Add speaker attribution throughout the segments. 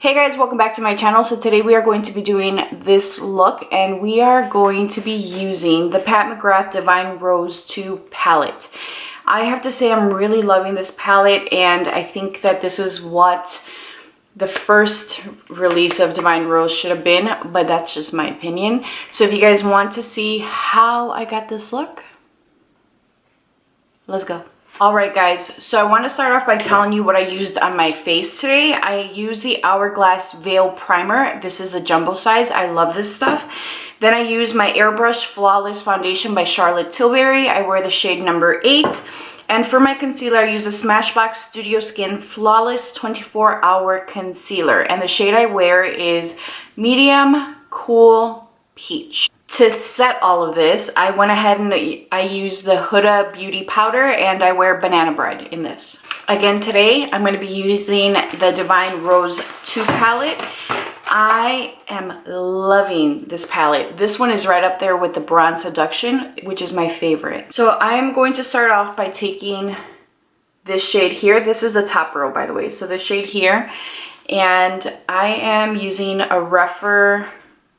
Speaker 1: Hey guys, welcome back to my channel. So today we are going to be doing this look and we are going to be using the Pat McGrath Divine Rose 2 palette. I have to say I'm really loving this palette and I think that this is what the first release of Divine Rose should have been, but that's just my opinion. So if you guys want to see how I got this look, let's go. Alright guys, so I want to start off by telling you what I used on my face today. I used the Hourglass Veil Primer. This is the jumbo size. I love this stuff. Then I used my Airbrush Flawless Foundation by Charlotte Tilbury. I wear the shade number 8. And for my concealer, I use a Smashbox Studio Skin Flawless 24-Hour Concealer. And the shade I wear is Medium Cool Peach. To set all of this, I went ahead and I used the Huda Beauty Powder and I wear Banana Bread in this. Again, today I'm going to be using the Divine Rose 2 palette. I am loving this palette. This one is right up there with the Bronze Seduction, which is my favorite. So I'm going to start off by taking this shade here. This is the top row, by the way. So the shade here. And I am using a Rephr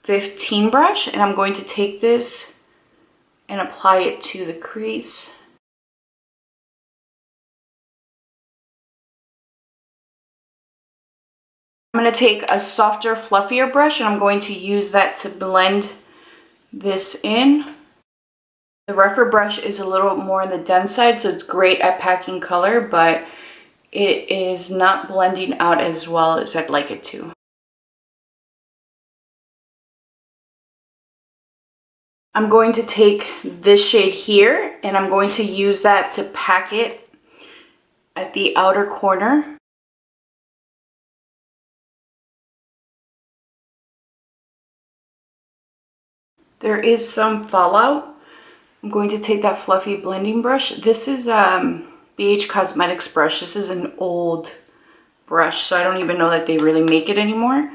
Speaker 1: 15 brush and I'm going to take this and apply it to the crease. I'm going to take a softer, fluffier brush and I'm going to use that to blend this in. The Rephr brush is a little more on the dense side, so it's great at packing color, but it is not blending out as well as I'd like it to. I'm going to take this shade here and I'm going to use that to pack it at the outer corner. There is some fallout. I'm going to take that fluffy blending brush. This is Beige Cosmetics brush. This is an old brush, so I don't even know that they really make it anymore.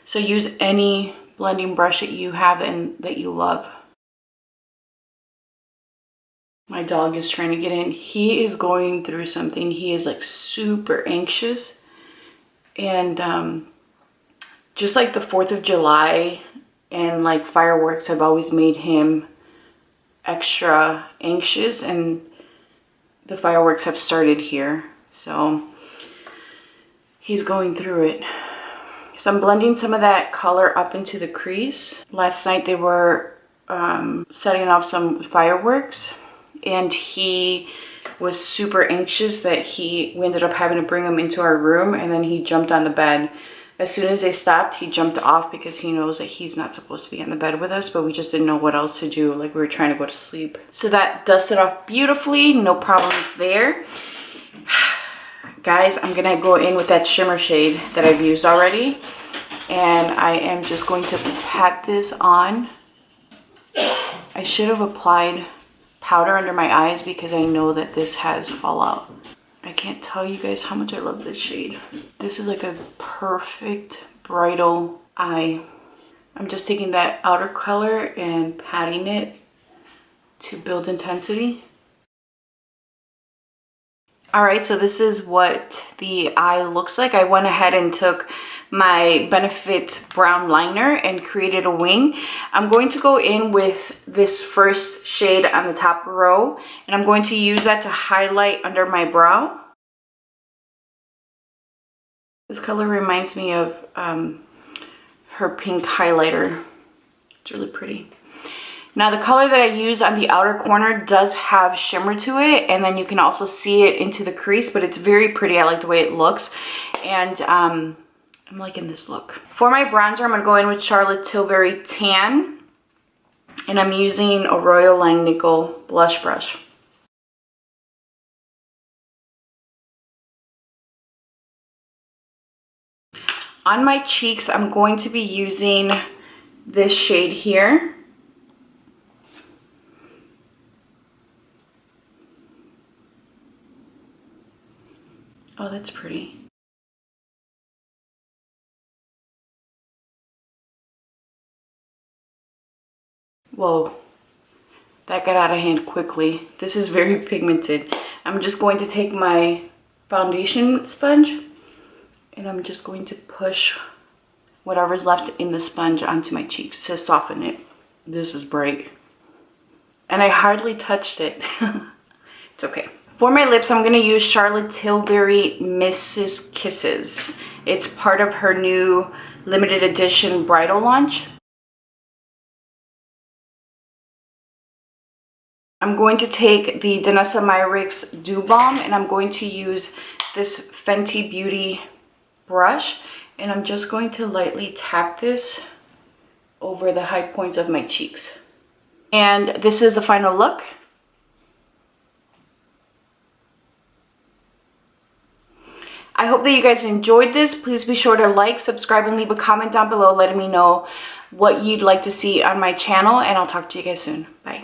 Speaker 1: So use any blending brush that you have and that you love. My dog is trying to get in. He is going through something. He is like super anxious. And just like the 4th of July and like fireworks have always made him extra anxious. And the fireworks have started here. So he's going through it. So I'm blending some of that color up into the crease. Last night they were setting off some fireworks. And he was super anxious that we ended up having to bring him into our room, and then he jumped on the bed. As soon as they stopped, he jumped off because he knows that he's not supposed to be on the bed with us, but we just didn't know what else to do. Like, we were trying to go to sleep. So that dusted off beautifully, no problems there. Guys, I'm gonna go in with that shimmer shade that I've used already, and I am just going to pat this on. I should have applied powder under my eyes because I know that this has fallout. I can't tell you guys how much I love this shade. This is like a perfect bridal eye. I'm just taking that outer color and patting it to build intensity. Alright, so this is what the eye looks like. I went ahead and took my Benefit brown liner and created a wing. I'm going to go in with this first shade on the top row and I'm going to use that to highlight under my brow. This color reminds me of her pink highlighter. It's really pretty. Now the color that I use on the outer corner does have shimmer to it, and then you can also see it into the crease, but it's very pretty. I like the way it looks, and I'm liking this look. For my bronzer, I'm going to go in with Charlotte Tilbury Tan, and I'm using a Royal Langnickel blush brush. On my cheeks, I'm going to be using this shade here. Oh, that's pretty. Whoa, that got out of hand quickly. This is very pigmented. I'm just going to take my foundation sponge and I'm just going to push whatever's left in the sponge onto my cheeks to soften it. This is bright. And I hardly touched it. It's okay. For my lips, I'm going to use Charlotte Tilbury Mrs. Kisses. It's part of her new limited edition bridal launch. I'm going to take the Danessa Myricks Dew Balm and I'm going to use this Fenty Beauty brush, and I'm just going to lightly tap this over the high points of my cheeks. And this is the final look. I hope that you guys enjoyed this. Please be sure to like, subscribe, and leave a comment down below letting me know what you'd like to see on my channel, and I'll talk to you guys soon. Bye.